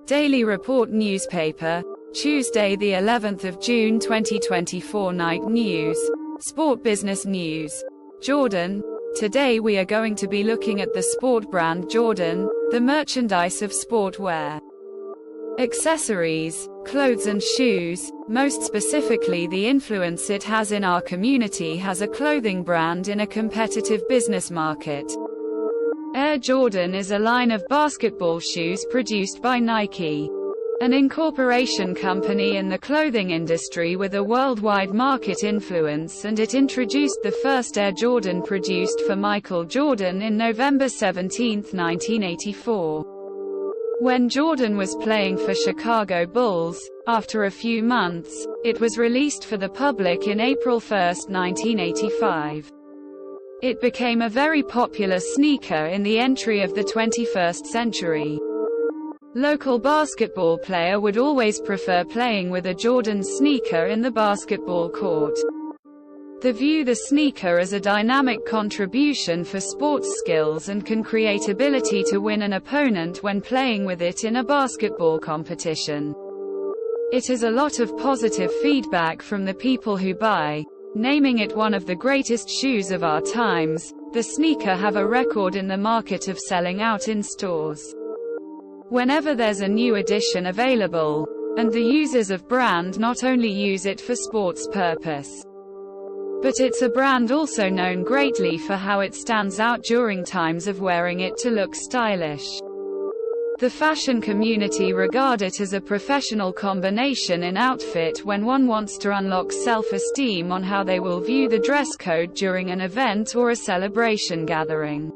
Daily Report newspaper, Tuesday the 11th of June 2024. Night News, Sport Business News. Jordan. Today we are going to be looking at the sport brand Jordan, the merchandise of sportwear, accessories, clothes and shoes, most specifically the influence it has in our community as a clothing brand in a competitive business market. Air Jordan is a line of basketball shoes produced by Nike, an incorporation company in the clothing industry with a worldwide market influence, and it introduced the first Air Jordan produced for Michael Jordan in November 17, 1984. When Jordan was playing for Chicago Bulls, after a few months, it was released for the public in April 1, 1985. It became a very popular sneaker in the entry of the 21st century. Local basketball player would always prefer playing with a Jordan sneaker in the basketball court. They view the sneaker as a dynamic contribution for sports skills and can create ability to win an opponent when playing with it in a basketball competition. It has a lot of positive feedback from the people who buy, naming it one of the greatest shoes of our times. The sneaker have a record in the market of selling out in stores whenever there's a new edition available, and the users of brand not only use it for sports purpose, but it's a brand also known greatly for how it stands out during times of wearing it to look stylish. The fashion community regard it as a professional combination in outfit when one wants to unlock self-esteem on how they will view the dress code during an event or a celebration gathering.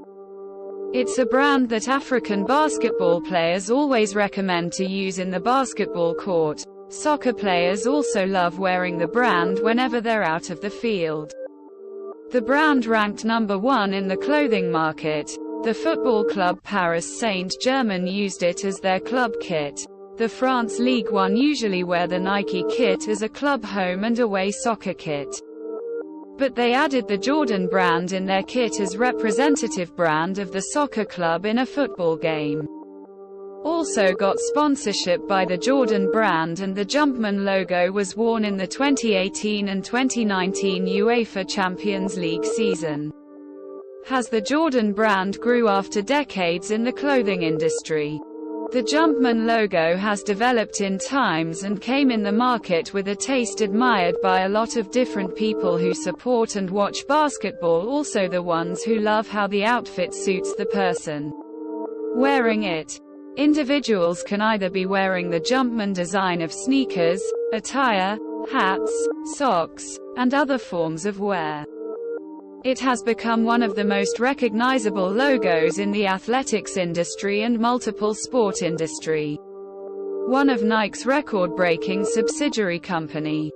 It's a brand that African basketball players always recommend to use in the basketball court. Soccer players also love wearing the brand whenever they're out of the field. The brand ranked number 1 in the clothing market. The football club Paris Saint-Germain used it as their club kit. The France Ligue 1 usually wear the Nike kit as a club home and away soccer kit, but they added the Jordan brand in their kit as representative brand of the soccer club in a football game. Also got sponsorship by the Jordan brand, and the Jumpman logo was worn in the 2018 and 2019 UEFA Champions League season. As the Jordan brand grew after decades in the clothing industry, the Jumpman logo has developed in times and came in the market with a taste admired by a lot of different people who support and watch basketball, also the ones who love how the outfit suits the person wearing it. Individuals can either be wearing the Jumpman design of sneakers, attire, hats, socks, and other forms of wear. It has become one of the most recognizable logos in the athletics industry and multiple sport industry. One of Nike's record-breaking subsidiary company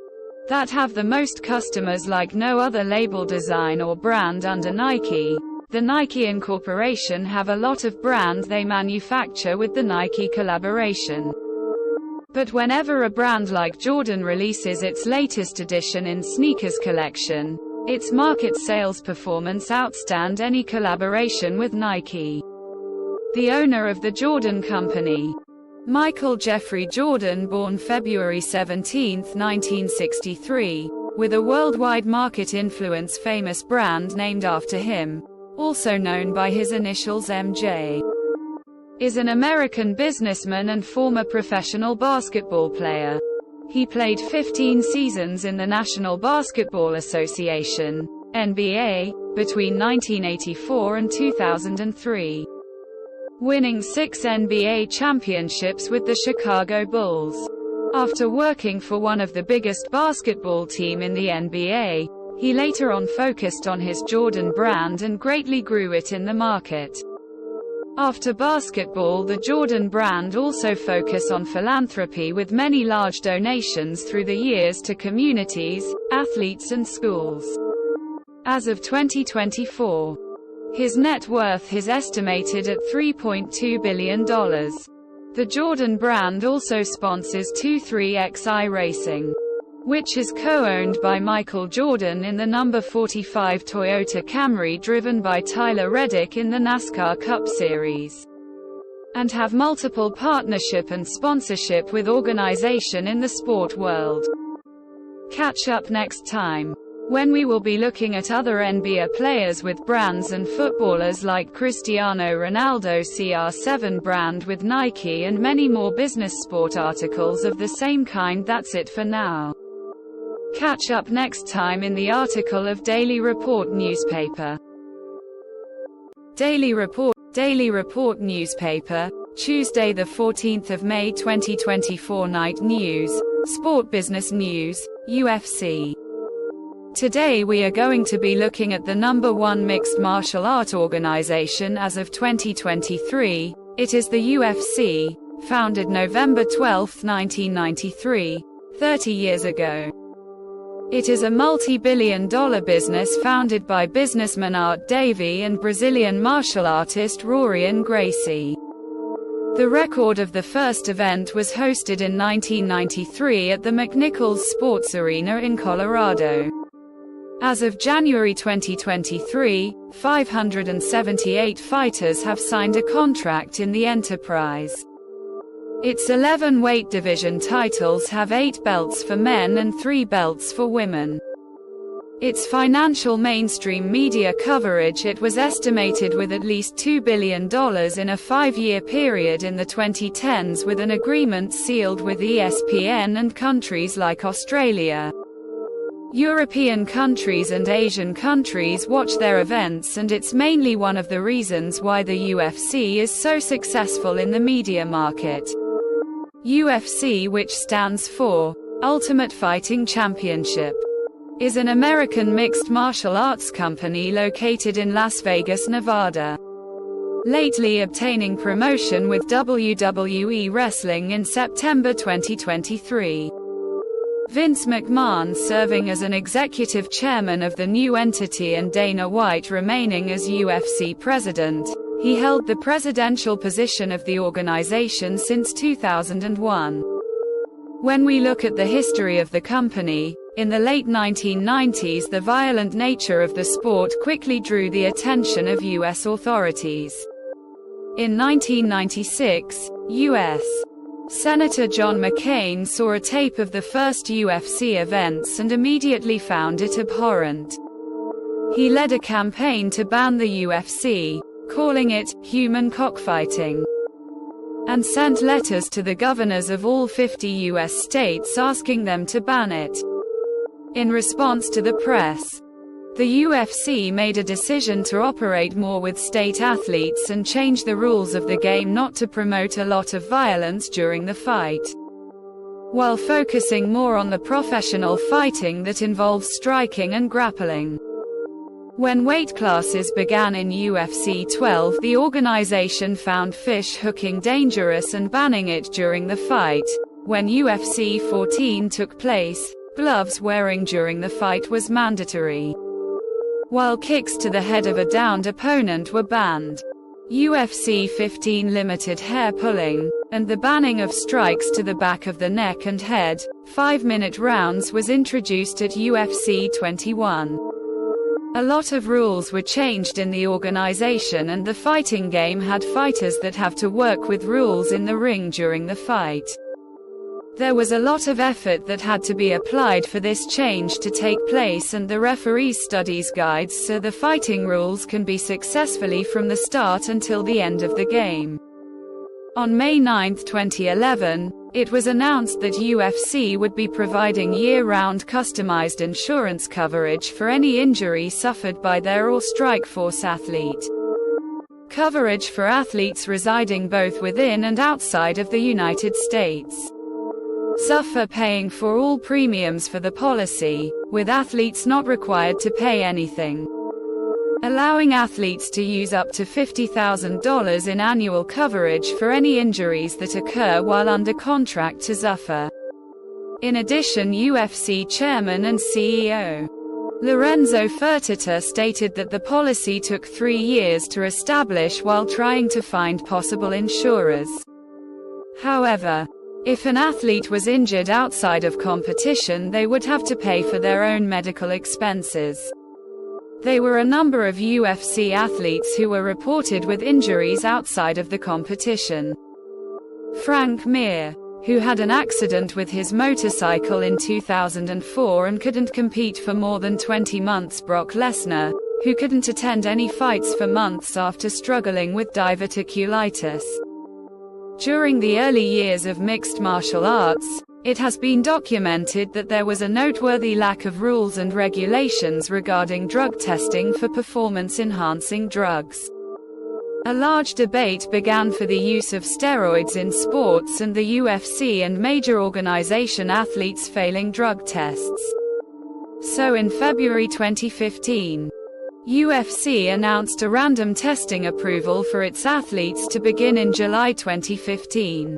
that have the most customers like no other label design or brand under Nike. The Nike Incorporation have a lot of brand they manufacture with the Nike collaboration. But whenever a brand like Jordan releases its latest edition in sneakers collection, its market sales performance outstand any collaboration with Nike. The owner of the Jordan Company, Michael Jeffrey Jordan, born February 17, 1963, with a worldwide market influence famous brand named after him, also known by his initials MJ, is an American businessman and former professional basketball player. He played 15 seasons in the National Basketball Association, NBA, between 1984 and 2003, winning 6 NBA championships with the Chicago Bulls. After working for one of the biggest basketball team in the NBA, he later on focused on his Jordan brand and greatly grew it in the market. After basketball, the Jordan brand also focus on philanthropy with many large donations through the years to communities, athletes and schools. As of 2024, his net worth is estimated at $3.2 billion. The Jordan brand also sponsors 23XI Racing, which is co-owned by Michael Jordan in the number 45 Toyota Camry driven by Tyler Reddick in the NASCAR Cup Series. and have multiple partnership and sponsorship with organization in the sport world. Catch up next time, when we will be looking at other NBA players with brands and footballers like Cristiano Ronaldo CR7 brand with Nike and many more business sport articles of the same kind. That's it for now. Catch up next time in the article of Daily Report newspaper. Daily Report newspaper, Tuesday the 14th of May 2024. Night news, sport business news, UFC. Today we are going to be looking at the #1 mixed martial art organization as of 2023. It is the UFC, founded November 12, 1993, 30 years ago. It is a multi-billion-dollar business founded by businessman Art Davie and Brazilian martial artist Rorion Gracie. The record of the first event was hosted in 1993 at the McNichols Sports Arena in Colorado. As of January 2023, 578 fighters have signed a contract in the enterprise. Its 11 weight division titles have 8 belts for men and 3 belts for women. Its financial mainstream media coverage, it was estimated with at least $2 billion in a 5-year period in the 2010s, with an agreement sealed with ESPN and countries like Australia, European countries and Asian countries watch their events, and it's mainly one of the reasons why the UFC is so successful in the media market. UFC, which stands for Ultimate Fighting Championship, is an American mixed martial arts company located in Las Vegas, Nevada. Lately obtaining promotion with WWE Wrestling in September 2023. Vince McMahon serving as an executive chairman of the new entity and Dana White remaining as UFC president. He held the presidential position of the organization since 2001. When we look at the history of the company, in the late 1990s the violent nature of the sport quickly drew the attention of U.S. authorities. In 1996, U.S. Senator John McCain saw a tape of the first UFC events and immediately found it abhorrent. He led a campaign to ban the UFC, calling it human cockfighting, and sent letters to the governors of all 50 U.S. states asking them to ban it. In response to the press, the UFC made a decision to operate more with state athletes and change the rules of the game not to promote a lot of violence during the fight, while focusing more on the professional fighting that involves striking and grappling. When weight classes began in UFC 12, the organization found fish hooking dangerous and banning it during the fight. When UFC 14 took place, gloves wearing during the fight was mandatory, while kicks to the head of a downed opponent were banned. UFC 15 limited hair pulling, and the banning of strikes to the back of the neck and head. 5-minute rounds was introduced at UFC 21. A lot of rules were changed in the organization, and the fighting game had fighters that have to work with rules in the ring during the fight. There was a lot of effort that had to be applied for this change to take place, and the referees studies guides so the fighting rules can be successfully from the start until the end of the game. On May 9, 2011, it was announced that UFC would be providing year-round customized insurance coverage for any injury suffered by their or Strikeforce athlete. Coverage for athletes residing both within and outside of the United States. Suffer paying for all premiums for the policy, with athletes not required to pay anything. Allowing athletes to use up to $50,000 in annual coverage for any injuries that occur while under contract to Zuffer. In addition, UFC chairman and CEO Lorenzo Fertitta stated that the policy took 3 years to establish while trying to find possible insurers. However, if an athlete was injured outside of competition, they would have to pay for their own medical expenses. There were a number of UFC athletes who were reported with injuries outside of the competition. Frank Mir, who had an accident with his motorcycle in 2004 and couldn't compete for more than 20 months. Brock Lesnar, who couldn't attend any fights for months after struggling with diverticulitis. During the early years of mixed martial arts, it has been documented that there was a noteworthy lack of rules and regulations regarding drug testing for performance-enhancing drugs. A large debate began for the use of steroids in sports and the UFC and major organization athletes failing drug tests. So in February 2015, UFC announced a random testing approval for its athletes to begin in July 2015.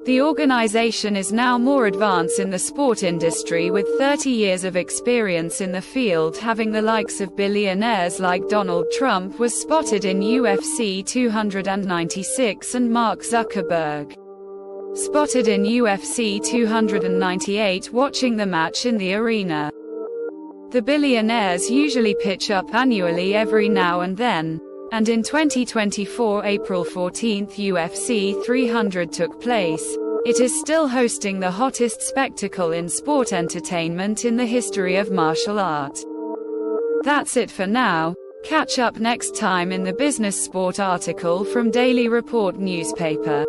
The organization is now more advanced in the sport industry with 30 years of experience in the field, having the likes of billionaires like Donald Trump was spotted in UFC 296 and Mark Zuckerberg spotted in UFC 298 watching the match in the arena. The billionaires usually pitch up annually every now and then, and in 2024 April 14 UFC 300 took place. It is still hosting the hottest spectacle in sport entertainment in the history of martial art. That's it for now. Catch up next time in the Business Sport article from Daily Report newspaper.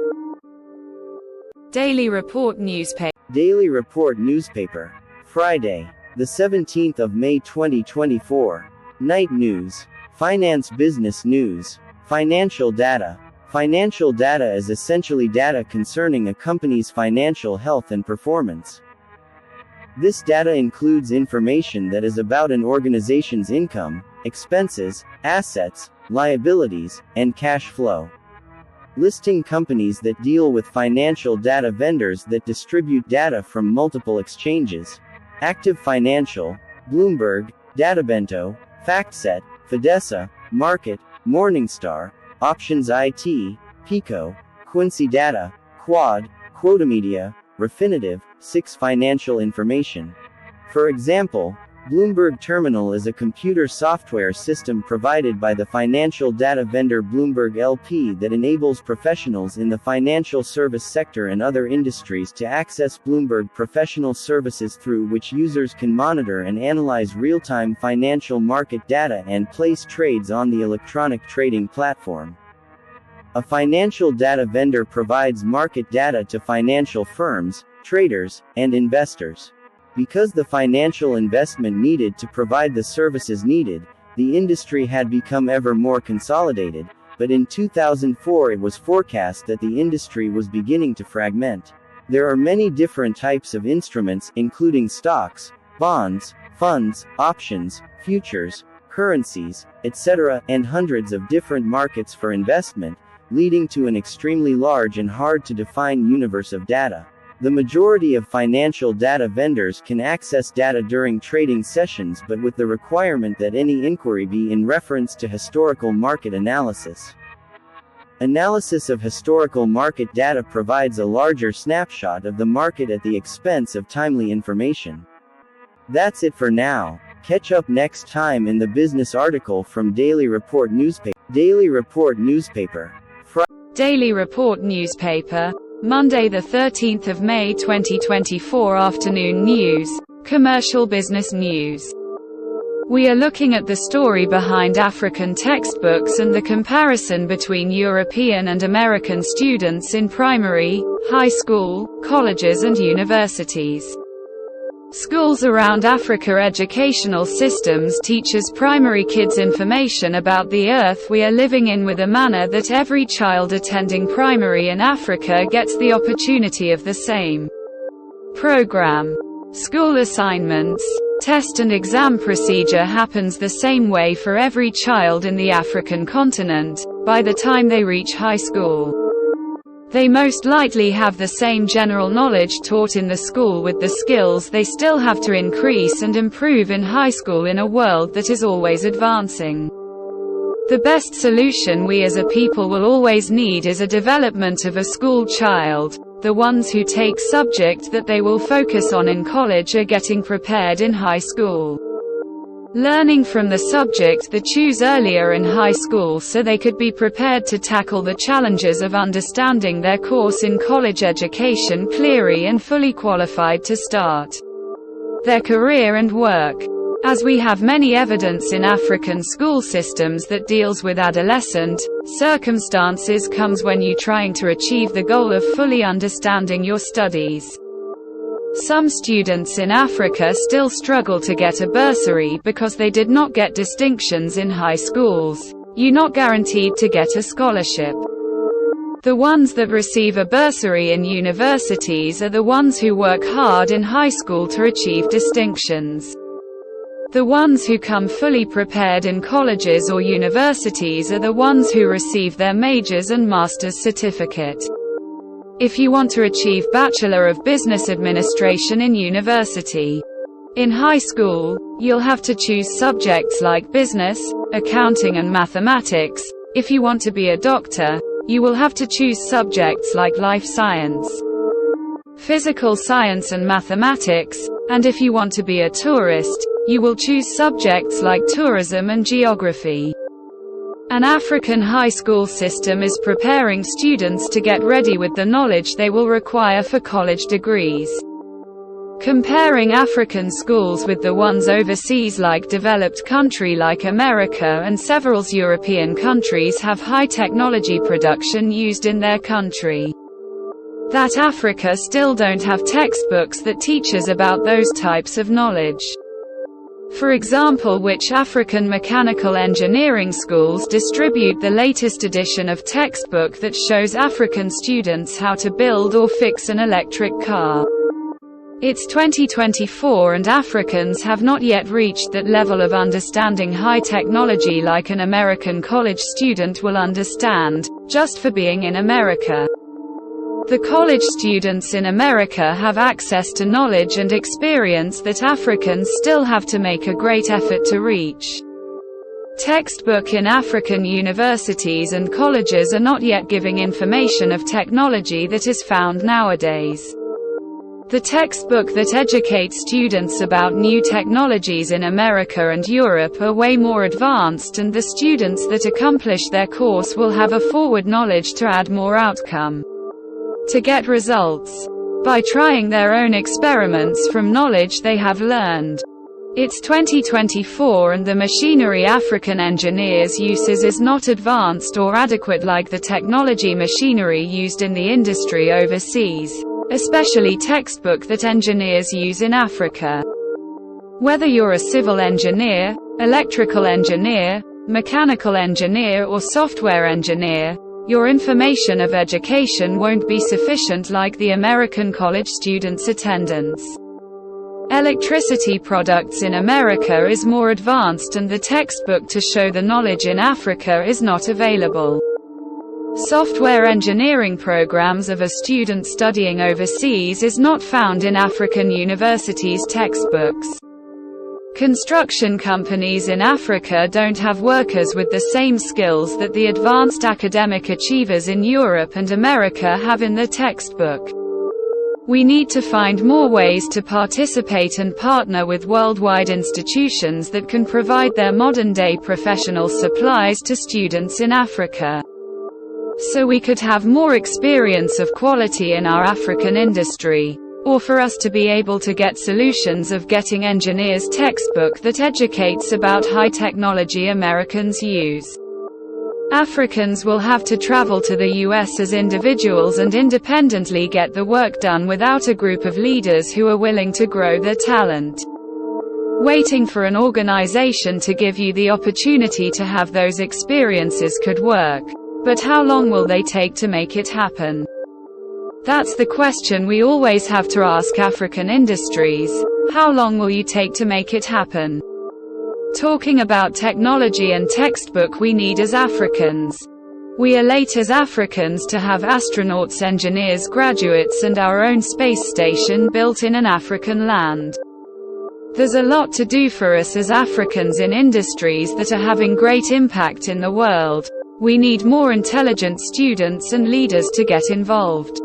Daily Report newspaper. Daily Report newspaper. Friday, the 17th of May 2024. Night news. Finance business news. Financial data. Financial data is essentially data concerning a company's financial health and performance. This data includes information that is about an organization's income, expenses, assets, liabilities, and cash flow. Listing companies that deal with financial data: vendors that distribute data from multiple exchanges. Active Financial, Bloomberg, Databento, FactSet, Fidessa, Market, Morningstar, Options IT, Pico, Quincy Data, Quad, Quotamedia, Refinitiv, 6 Financial information. For example, Bloomberg Terminal is a computer software system provided by the financial data vendor Bloomberg LP that enables professionals in the financial service sector and other industries to access Bloomberg professional services, through which users can monitor and analyze real-time financial market data and place trades on the electronic trading platform. A financial data vendor provides market data to financial firms, traders, and investors. Because the financial investment needed to provide the services needed, the industry had become ever more consolidated, but in 2004 it was forecast that the industry was beginning to fragment. There are many different types of instruments, including stocks, bonds, funds, options, futures, currencies, etc., and hundreds of different markets for investment, leading to an extremely large and hard to define universe of data. The majority of financial data vendors can access data during trading sessions, but with the requirement that any inquiry be in reference to historical market analysis. Analysis of historical market data provides a larger snapshot of the market at the expense of timely information. That's it for now. Catch up next time in the business article from Daily Report newspaper. Daily Report newspaper. Daily Report newspaper. Monday the 13th of May 2024 afternoon news, commercial business news. We are looking at the story behind African textbooks and the comparison between European and American students in primary, high school, colleges and universities. Schools around Africa educational systems teaches primary kids information about the earth we are living in with a manner that every child attending primary in Africa gets the opportunity of the same program. School assignments, test and exam procedure happens the same way for every child in the African continent. By the time they reach high school, they most likely have the same general knowledge taught in the school with the skills they still have to increase and improve in high school in a world that is always advancing. The best solution we as a people will always need is a development of a school child. The ones who take subject that they will focus on in college are getting prepared in high school. learning from the subject they choose earlier in high school so they could be prepared to tackle the challenges of understanding their course in college education clearly and fully qualified to start their career and work. As we have many evidence in African school systems that deals with adolescent circumstances comes when you trying to achieve the goal of fully understanding your studies. Some students in Africa still struggle to get a bursary because they did not get distinctions in high schools. You're not guaranteed to get a scholarship. The ones that receive a bursary in universities are the ones who work hard in high school to achieve distinctions. The ones who come fully prepared in colleges or universities are the ones who receive their majors and master's certificate. If you want to achieve Bachelor of Business Administration in university. In high school, you'll have to choose subjects like business, accounting and mathematics. If you want to be a doctor, you will have to choose subjects like life science, physical science and mathematics, and if you want to be a tourist, you will choose subjects like tourism and geography. An African high school system is preparing students to get ready with the knowledge they will require for college degrees. Comparing African schools with the ones overseas, like developed country like America and several European countries have high technology production used in their country. That Africa still don't have textbooks that teaches about those types of knowledge. For example, which African mechanical engineering schools distribute the latest edition of textbook that shows African students how to build or fix an electric car? It's 2024 and Africans have not yet reached that level of understanding high technology like an American college student will understand, just for being in America. The college students in America have access to knowledge and experience that Africans still have to make a great effort to reach. Textbook in African universities and colleges are not yet giving information of technology that is found nowadays. The textbook that educates students about new technologies in America and Europe are way more advanced, and the students that accomplish their course will have a forward knowledge to add more outcome. To get results by trying their own experiments from knowledge they have learned. It's 2024 and the machinery African engineers uses is not advanced or adequate like the technology machinery used in the industry overseas, especially textbook that engineers use in Africa. Whether you're a civil engineer, electrical engineer, mechanical engineer or software engineer, your information of education won't be sufficient like the American college students' attendance. Electricity products in America is more advanced and the textbook to show the knowledge in Africa is not available. Software engineering programs of a student studying overseas is not found in African universities' textbooks. Construction companies in Africa don't have workers with the same skills that the advanced academic achievers in Europe and America have in the textbook. We need to find more ways to participate and partner with worldwide institutions that can provide their modern-day professional supplies to students in Africa. So we could have more experience of quality in our African industry. Or for us to be able to get solutions of getting engineers' textbook that educates about high technology Americans use. Africans will have to travel to the US as individuals and independently get the work done without a group of leaders who are willing to grow their talent. Waiting for an organization to give you the opportunity to have those experiences could work. But how long will they take to make it happen? That's the question we always have to ask African industries. How long will you take to make it happen? Talking about technology and textbook we need as Africans. We are late as Africans to have astronauts, engineers, graduates and our own space station built in an African land. There's a lot to do for us as Africans in industries that are having great impact in the world. We need more intelligent students and leaders to get involved.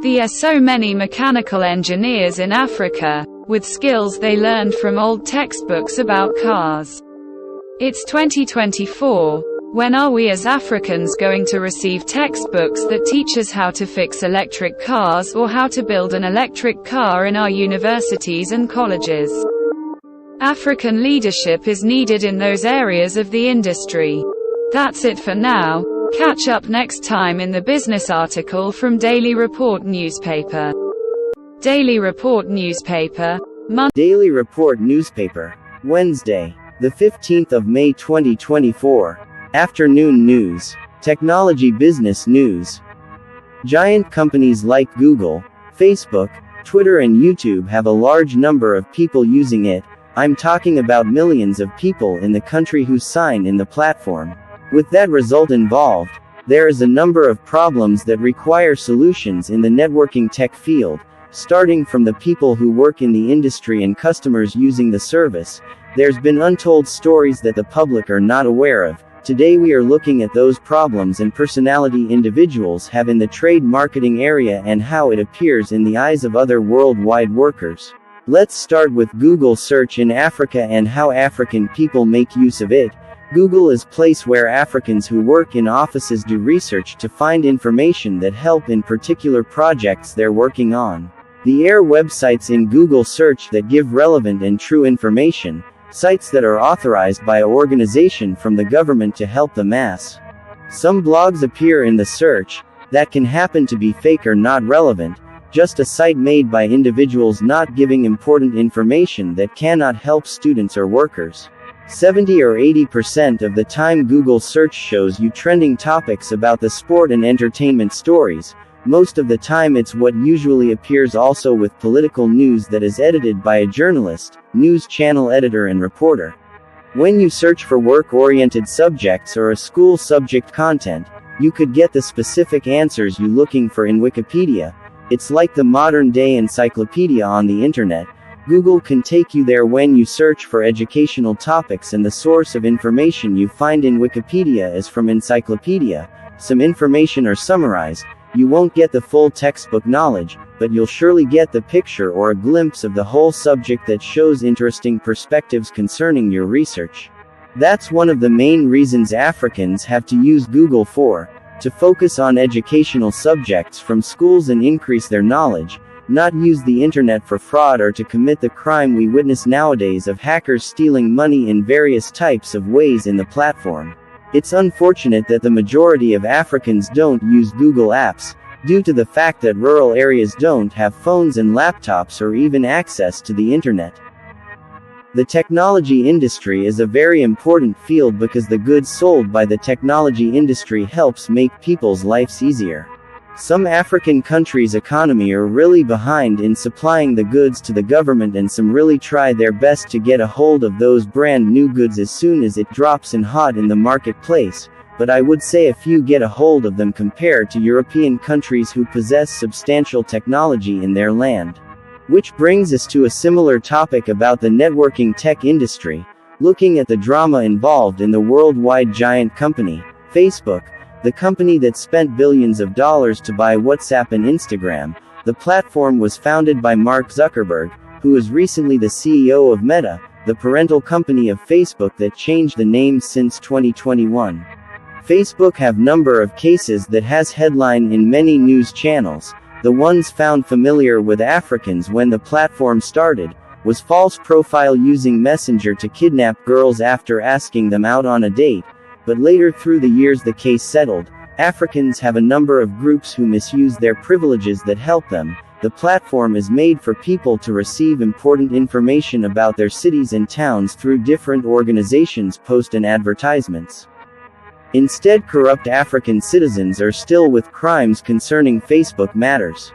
There are so many mechanical engineers in Africa. with skills they learned from old textbooks about cars. It's 2024. When are we as Africans going to receive textbooks that teach us how to fix electric cars or how to build an electric car in our universities and colleges? African leadership is needed in those areas of the industry. That's it for now. Catch up next time in the business article from Daily Report newspaper. Daily Report newspaper. Daily Report newspaper. Wednesday, the 15th of May 2024. Afternoon news. Technology business news. Giant companies like Google, Facebook, Twitter and YouTube have a large number of people using it. I'm talking about millions of people in the country who sign in the platform. With that result involved, there is a number of problems that require solutions in the networking tech field, starting from the people who work in the industry and customers using the service. There's been untold stories that the public are not aware of. Today we are looking at those problems and personality individuals have in the trade marketing area and how it appears in the eyes of other worldwide workers. Let's start with Google search in Africa and how African people make use of it. Google is a place where Africans who work in offices do research to find information that help in particular projects they're working on. The websites in Google search that give relevant and true information, sites that are authorized by an organization from the government to help the mass. Some blogs appear in the search, that can happen to be fake or not relevant, just a site made by individuals not giving important information that cannot help students or workers. 70 or 80% of the time Google search shows you trending topics about the sport and entertainment stories. Most of the time it's what usually appears also with political news that is edited by a journalist, news channel editor and reporter. When you search for work-oriented subjects or a school subject content, you could get the specific answers you're looking for in Wikipedia. It's like the modern-day encyclopedia on the internet. Google can take you there when you search for educational topics and the source of information you find in Wikipedia is from encyclopedia. Some information are summarized. You won't get the full textbook knowledge, but you'll surely get the picture or a glimpse of the whole subject that shows interesting perspectives concerning your research. That's one of the main reasons Africans have to use Google to focus on educational subjects from schools and increase their knowledge, not use the internet for fraud or to commit the crime we witness nowadays of hackers stealing money in various types of ways in the platform. It's unfortunate that the majority of Africans don't use Google apps, due to the fact that rural areas don't have phones and laptops or even access to the internet. The technology industry is a very important field because the goods sold by the technology industry helps make people's lives easier. Some African countries' economy are really behind in supplying the goods to the government and some really try their best to get a hold of those brand new goods as soon as it drops in hot in the marketplace, but I would say a few get a hold of them compared to European countries who possess substantial technology in their land. Which brings us to a similar topic about the networking tech industry, looking at the drama involved in the worldwide giant company, Facebook, the company that spent billions of dollars to buy WhatsApp and Instagram. The platform was founded by Mark Zuckerberg, who is recently the CEO of Meta, the parental company of Facebook that changed the name since 2021. Facebook have number of cases that has headline in many news channels. The ones found familiar with Africans when the platform started, was false profile using Messenger to kidnap girls after asking them out on a date, but later through the years the case settled. Africans have a number of groups who misuse their privileges that help them. The platform is made for people to receive important information about their cities and towns through different organizations post and advertisements. Instead, corrupt African citizens are still with crimes concerning Facebook matters.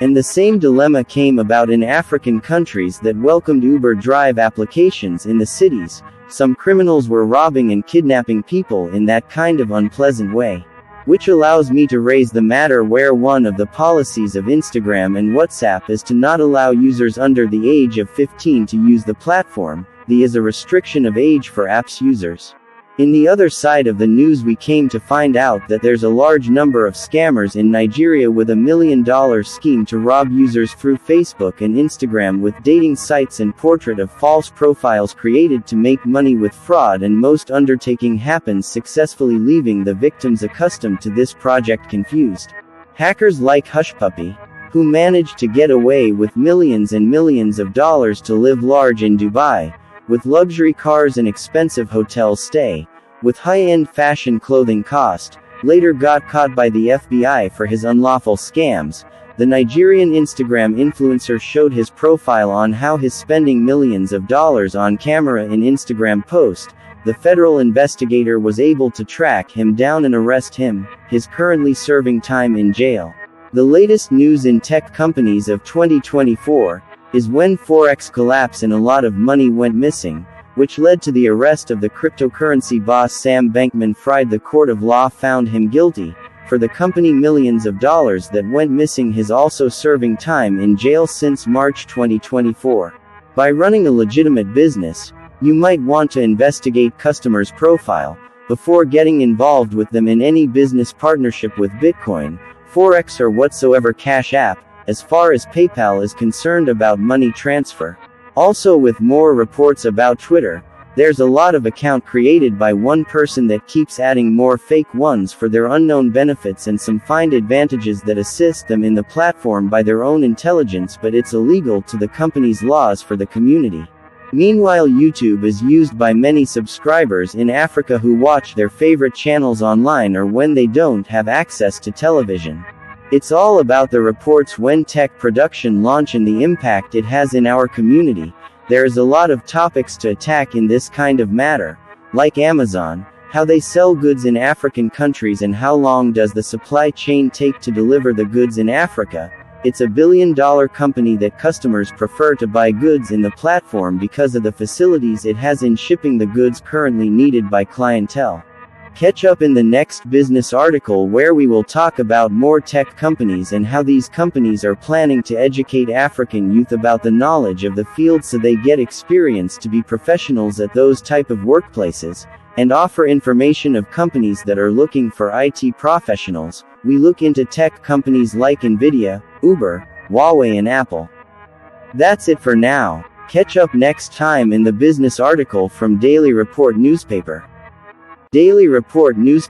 And the same dilemma came about in African countries that welcomed Uber drive applications in the cities. Some criminals were robbing and kidnapping people in that kind of unpleasant way. Which allows me to raise the matter where one of the policies of Instagram and WhatsApp is to not allow users under the age of 15 to use the platform. There is a restriction of age for apps users. In the other side of the news, we came to find out that there's a large number of scammers in Nigeria with $1 million scheme to rob users through Facebook and Instagram with dating sites and portrait of false profiles created to make money with fraud, and most undertaking happens successfully, leaving the victims accustomed to this project confused. Hackers like Hushpuppy, who managed to get away with millions and millions of dollars to live large in Dubai, with luxury cars and expensive hotel stay, with high-end fashion clothing cost, later got caught by the FBI for his unlawful scams. The Nigerian Instagram influencer showed his profile on how he's spending millions of dollars on camera in Instagram post. The federal investigator was able to track him down and arrest him. He's currently serving time in jail. The latest news in tech companies of 2024 is when Forex collapsed and a lot of money went missing, which led to the arrest of the cryptocurrency boss Sam Bankman-Fried. The court of law found him guilty. For the company, millions of dollars that went missing. He's also serving time in jail since March 2024. By running a legitimate business, you might want to investigate customers' profile before getting involved with them in any business partnership with Bitcoin, Forex, or whatsoever cash app, as far as PayPal is concerned, about money transfer. Also, with more reports about Twitter, there's a lot of account created by one person that keeps adding more fake ones for their unknown benefits, and some find advantages that assist them in the platform by their own intelligence, but it's illegal to the company's laws for the community. Meanwhile, YouTube is used by many subscribers in Africa who watch their favorite channels online or when they don't have access to television. It's all about the reports when tech production launch and the impact it has in our community. There is a lot of topics to attack in this kind of matter, like Amazon, how they sell goods in African countries, and how long does the supply chain take to deliver the goods in Africa. It's a billion-dollar company that customers prefer to buy goods in the platform because of the facilities it has in shipping the goods currently needed by clientele. Catch up in the next business article, where we will talk about more tech companies and how these companies are planning to educate African youth about the knowledge of the field so they get experience to be professionals at those type of workplaces, and offer information of companies that are looking for IT professionals. We look into tech companies like Nvidia, Uber, Huawei, and Apple. That's it for now. Catch up next time in the business article from Daily Report newspaper. Daily Report News